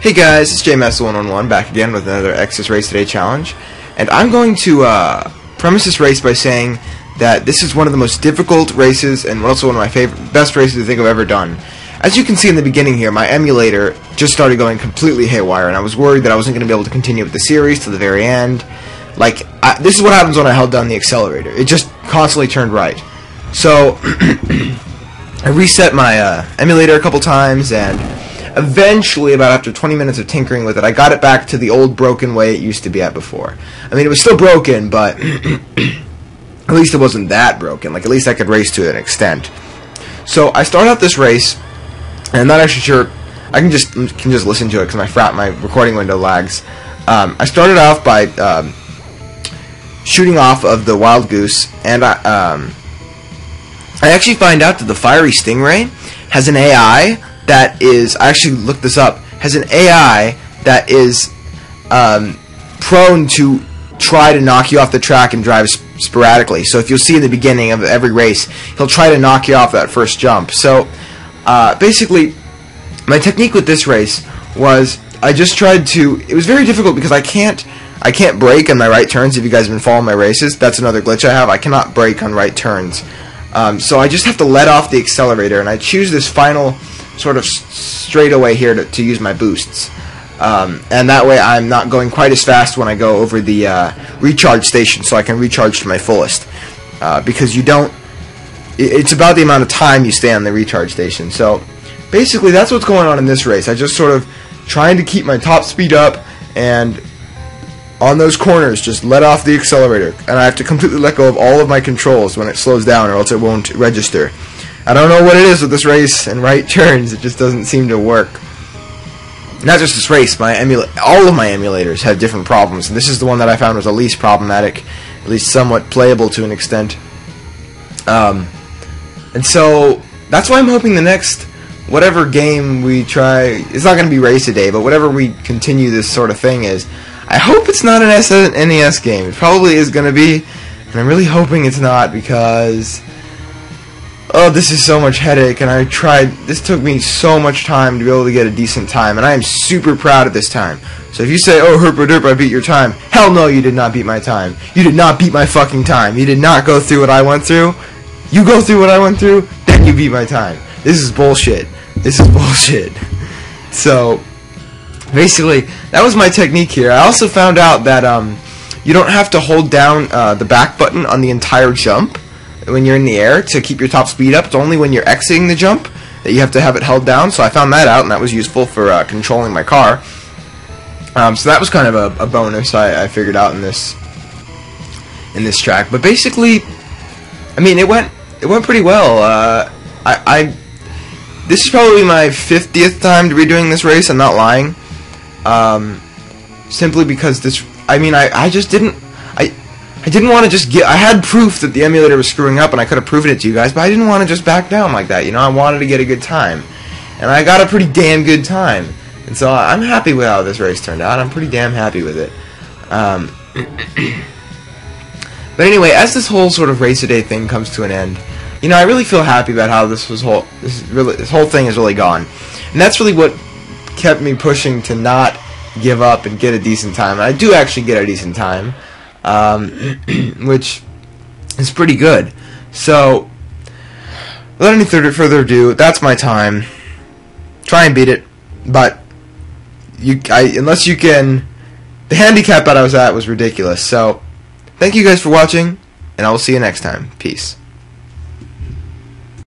Hey guys, it's JMS111 back again with another Exodus Race Today challenge, and I'm going to premise this race by saying that this is one of the most difficult races and also one of my best races I think I've ever done. As you can see in the beginning here, my emulator just started going completely haywire, and I was worried that I wasn't going to be able to continue with the series to the very end. This is what happens when I held down the accelerator. It just constantly turned right. So I reset my emulator a couple times, and eventually, about after 20 minutes of tinkering with it, I got it back to the old broken way it used to be at before. I mean, it was still broken, but at least it wasn't that broken. Like, at least I could race to an extent. So I start out this race, and I'm not actually sure. I can just listen to it because my recording window lags. I started off by shooting off of the Wild Goose, and I actually find out that the Fiery Stingray has an AI that is, I actually looked this up, has an AI that is prone to try to knock you off the track and drive sporadically. So if you'll see in the beginning of every race, he'll try to knock you off that first jump. So basically, my technique with this race was I just tried to, it was very difficult because I can't brake on my right turns. If you guys have been following my races, that's another glitch I have. I cannot brake on right turns. So I just have to let off the accelerator, and I choose this final sort of straightaway here to use my boosts, and that way I'm not going quite as fast when I go over the recharge station, so I can recharge to my fullest, because it's about the amount of time you stay on the recharge station. So basically that's what's going on in this race. I just sort of trying to keep my top speed up, and on those corners just let off the accelerator, and I have to completely let go of all of my controls when it slows down, or else it won't register. I don't know what it is with this race and right turns. It just doesn't seem to work. Not just this race, all of my emulators have different problems, and this is the one that I found was the least problematic, at least somewhat playable to an extent. And so that's why I'm hoping the next whatever game we try, it's not going to be Race a Day, but whatever we continue this sort of thing is, I hope it's not an NES game. It probably is going to be, and I'm really hoping it's not, because oh, this is so much headache, and this took me so much time to be able to get a decent time, and I am super proud of this time. So if you say, oh, herpa derp, I beat your time, hell no, you did not beat my time. You did not beat my fucking time. You did not go through what I went through. You go through what I went through, then you beat my time. This is bullshit. This is bullshit. So basically, that was my technique here. I also found out that you don't have to hold down the back button on the entire jump when you're in the air to keep your top speed up. It's only when you're exiting the jump that you have to have it held down. So I found that out, and that was useful for controlling my car. So that was kind of a bonus I figured out in this track. But basically, I mean, it went pretty well. This is probably my 50th time to be doing this race. I'm not lying. Simply because I didn't want to just I had proof that the emulator was screwing up, and I could have proven it to you guys, but I didn't want to just back down like that. You know, I wanted to get a good time, and I got a pretty damn good time. And so I'm happy with how this race turned out. I'm pretty damn happy with it. But anyway, as this whole sort of race a day thing comes to an end, you know, I really feel happy about how this whole thing has really gone, and that's really what kept me pushing to not give up and get a decent time. And I do actually get a decent time. Which is pretty good. So, without any further ado, that's my time. Try and beat it, but unless you can, the handicap that I was at was ridiculous. So, thank you guys for watching, and I will see you next time. Peace.